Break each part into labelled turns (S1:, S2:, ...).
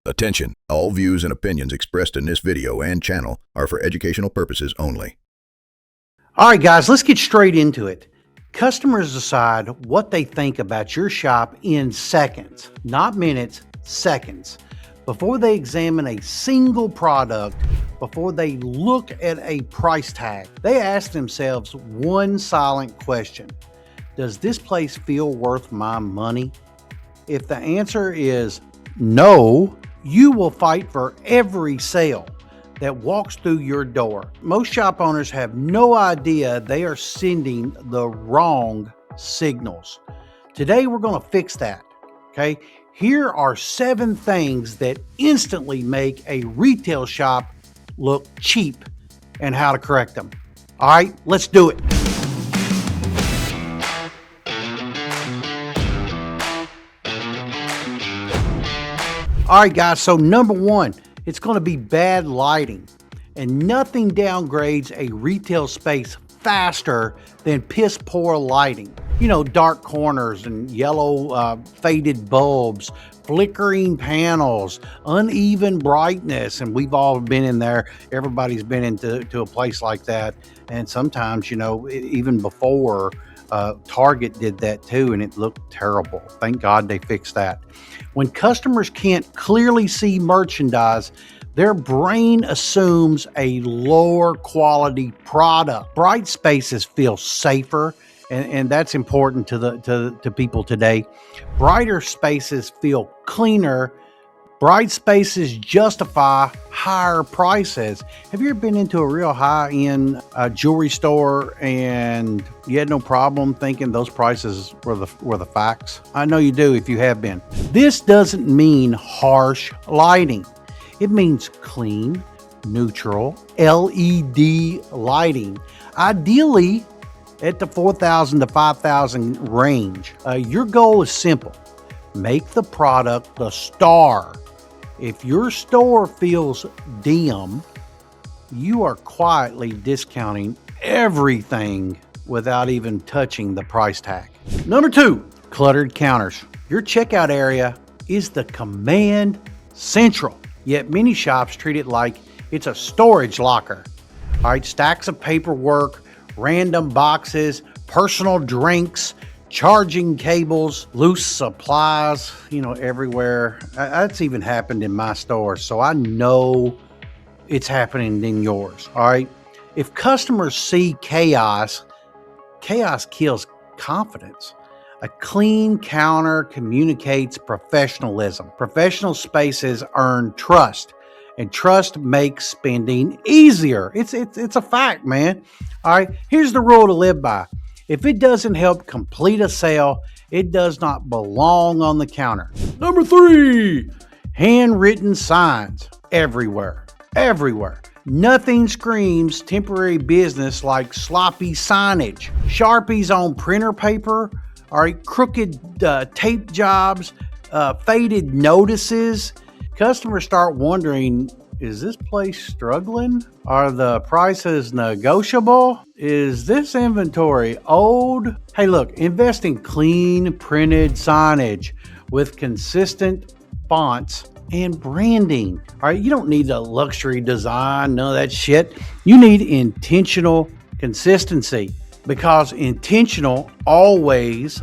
S1: Attention, all views and opinions expressed in this video and channel are for educational purposes only.
S2: All right, guys, let's get straight into it. Customers decide what they think about your shop in seconds, not minutes, seconds. Before they examine a single product, before they look at a price tag, they ask themselves one silent question. Does this place feel worth my money? If the answer is no, you will fight for every sale that walks through your door. Most shop owners have no idea they are sending the wrong signals. Today, we're going to fix that. Okay. Here are 7 things that instantly make a retail shop look cheap and how to correct them. All right, let's do it. All right, guys, so number 1, it's going to be bad lighting. And nothing downgrades a retail space faster than piss poor lighting. You know, dark corners and yellow faded bulbs, flickering panels, uneven brightness. And we've all been in there. Everybody's been into a place like that. And sometimes, you know, even before Target did that too, and it looked terrible. Thank God they fixed that. When customers can't clearly see merchandise, their brain assumes a lower quality product. Bright spaces feel safer, and that's important to people today. Brighter spaces feel cleaner. Bright spaces justify higher prices. Have you ever been into a real high-end jewelry store and you had no problem thinking those prices were the facts? I know you do if you have been. This doesn't mean harsh lighting. It means clean, neutral, LED lighting, ideally at the $4,000 to $5,000 range. Your goal is simple. Make the product the star. If your store feels dim, you are quietly discounting everything without even touching the price tag. Number 2, cluttered counters. Your checkout area is the command central, yet many shops treat it like it's a storage locker. All right, stacks of paperwork, random boxes, personal drinks, charging cables, loose supplies, you know, everywhere. That's even happened in my store, so I know it's happening in yours. All right. If customers see chaos kills confidence. A clean counter communicates professionalism. Professional spaces earn trust, and trust makes spending easier. It's a fact, man. All right. Here's the rule to live by. If it doesn't help complete a sale, it does not belong on the counter. Number 3, handwritten signs everywhere. Everywhere. Nothing screams temporary business like sloppy signage. Sharpies on printer paper, all right, crooked tape jobs, faded notices. Customers start wondering, is this place struggling? Are the prices negotiable? Is this inventory old? Hey, look, invest in clean printed signage with consistent fonts and branding. All right, you don't need a luxury design, none of that shit. You need intentional consistency, because intentional always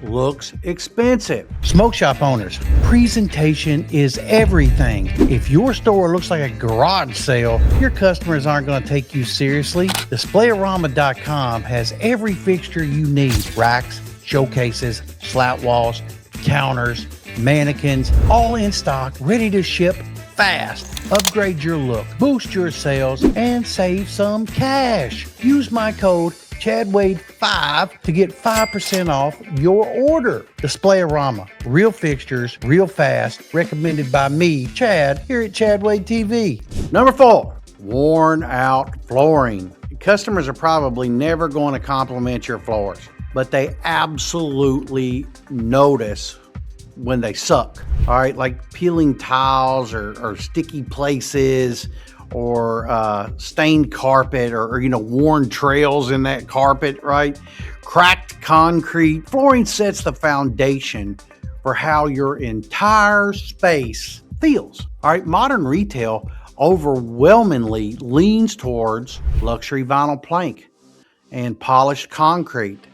S2: looks expensive. Smoke shop owners, presentation is everything. If your store looks like a garage sale, your customers aren't going to take you seriously. Displayarama.com has every fixture you need: racks, showcases, slat walls, counters, mannequins, all in stock, ready to ship fast. Upgrade your look, boost your sales, and save some cash. Use my code ChadWade5 to get 5% off your order. Displayarama, real fixtures, real fast, recommended by me, Chad, here at ChadWade TV. Number 4, worn out flooring. Customers are probably never going to compliment your floors, but they absolutely notice when they suck. All right, like peeling tiles or sticky places, or stained carpet, or you know, worn trails in that carpet, right? Cracked concrete. Flooring sets the foundation for how your entire space feels. All right, modern retail overwhelmingly leans towards luxury vinyl plank and polished concrete,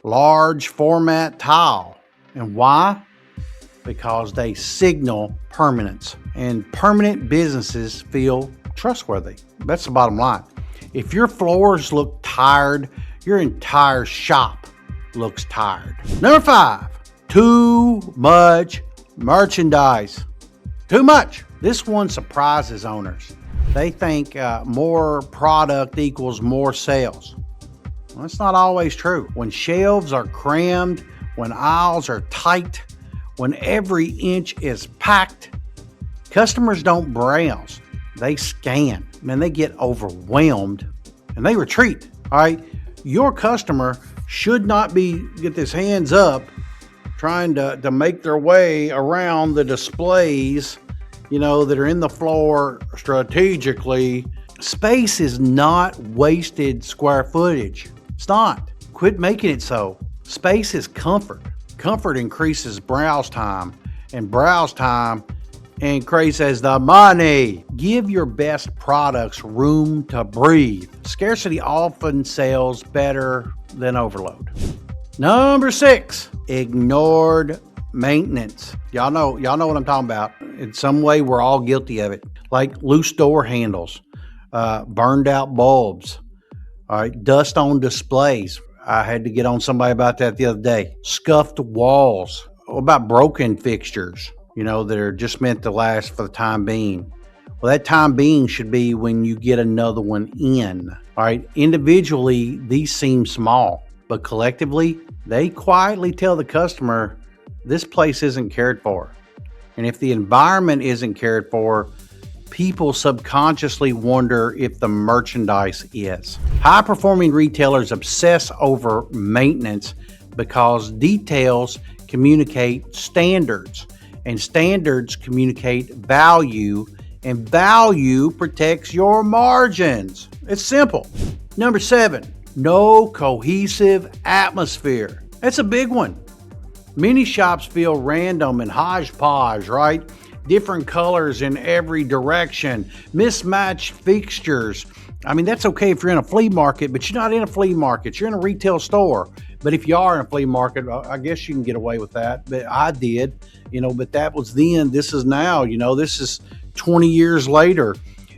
S2: large format tile. And why? Because they signal permanence, and permanent businesses feel trustworthy. That's the bottom line. If your floors look tired, your entire shop looks tired. Number 5, too much merchandise. Too much. This one surprises owners. They think more product equals more sales. Well, that's not always true. When shelves are crammed, when aisles are tight, when every inch is packed, customers don't browse. They scan. Man, they get overwhelmed and they retreat. All right. Your customer should not get his hands up trying to make their way around the displays, that are in the floor strategically. Space is not wasted square footage. It's not. Quit making it so. Space is comfort. Comfort increases browse time, and browse time increases the money. Give your best products room to breathe. Scarcity often sells better than overload. Number 6, ignored maintenance. Y'all know what I'm talking about. In some way, we're all guilty of it. Like loose door handles, burned out bulbs, all right, dust on displays. I had to get on somebody about that the other day. Scuffed walls. What about broken fixtures, that are just meant to last for the time being? Well, that time being should be when you get another one in. All right. Individually, these seem small, but collectively, they quietly tell the customer this place isn't cared for. And if the environment isn't cared for, people subconsciously wonder if the merchandise is. High-performing retailers obsess over maintenance because details communicate standards, and standards communicate value, and value protects your margins. It's simple. Number 7, no cohesive atmosphere. That's a big one. Many shops feel random and hodgepodge, right? Different colors in every direction, mismatched fixtures. I mean, that's okay if you're in a flea market, but you're not in a flea market. You're in a retail store. But if you are in a flea market, I guess you can get away with that. But I did, but that was then. This is now, this is 20 years later.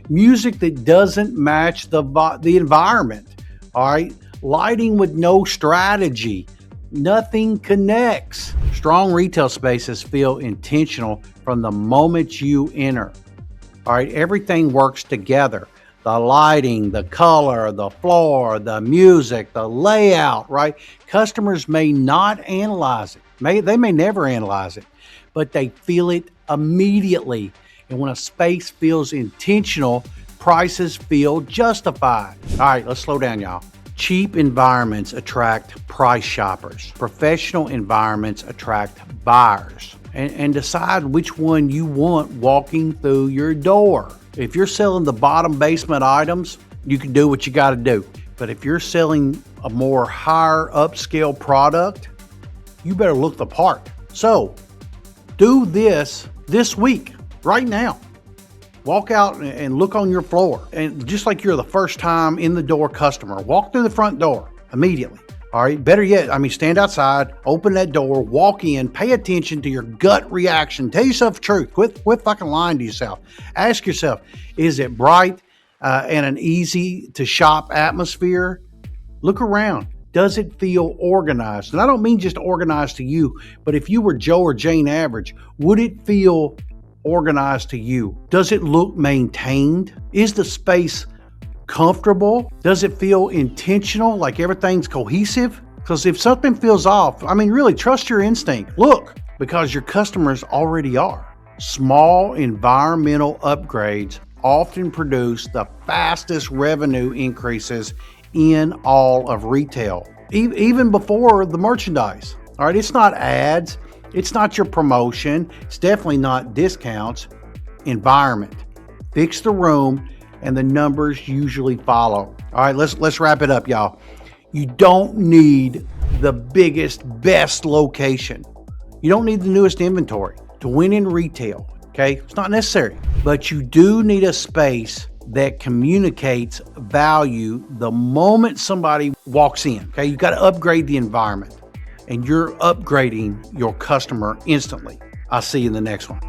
S2: Music that doesn't match the environment. All right. Lighting with no strategy. Nothing connects. Strong retail spaces feel intentional from the moment you enter. All right, everything works together. The lighting, the color, the floor, the music, the layout, right? Customers may not analyze it. They may never analyze it, but they feel it immediately. And when a space feels intentional, prices feel justified. All right, let's slow down, y'all. Cheap environments attract price shoppers. Professional environments attract buyers. And decide which one you want walking through your door. If you're selling the bottom basement items, you can do what you got to do. But if you're selling a more higher upscale product, you better look the part. So do this week, right now. Walk out and look on your floor. And just like you're the first time in the door customer, walk through the front door immediately. All right. Better yet, stand outside, open that door, walk in, pay attention to your gut reaction. Tell yourself the truth. Quit fucking lying to yourself. Ask yourself, is it bright and an easy to shop atmosphere? Look around. Does it feel organized? And I don't mean just organized to you, but if you were Joe or Jane average, would it feel organized to you? Does it look maintained? Is the space comfortable? Does it feel intentional, like everything's cohesive? Because if something feels off, really trust your instinct. Look, because your customers already are. Small environmental upgrades often produce the fastest revenue increases in all of retail, even before the merchandise. All right, it's not ads. It's not your promotion. It's definitely not discounts. Environment. Fix the room and the numbers usually follow. All right, let's wrap it up, y'all. You don't need the biggest, best location. You don't need the newest inventory to win in retail, okay? It's not necessary, but you do need a space that communicates value the moment somebody walks in, okay? You've got to upgrade the environment, and you're upgrading your customer instantly. I'll see you in the next one.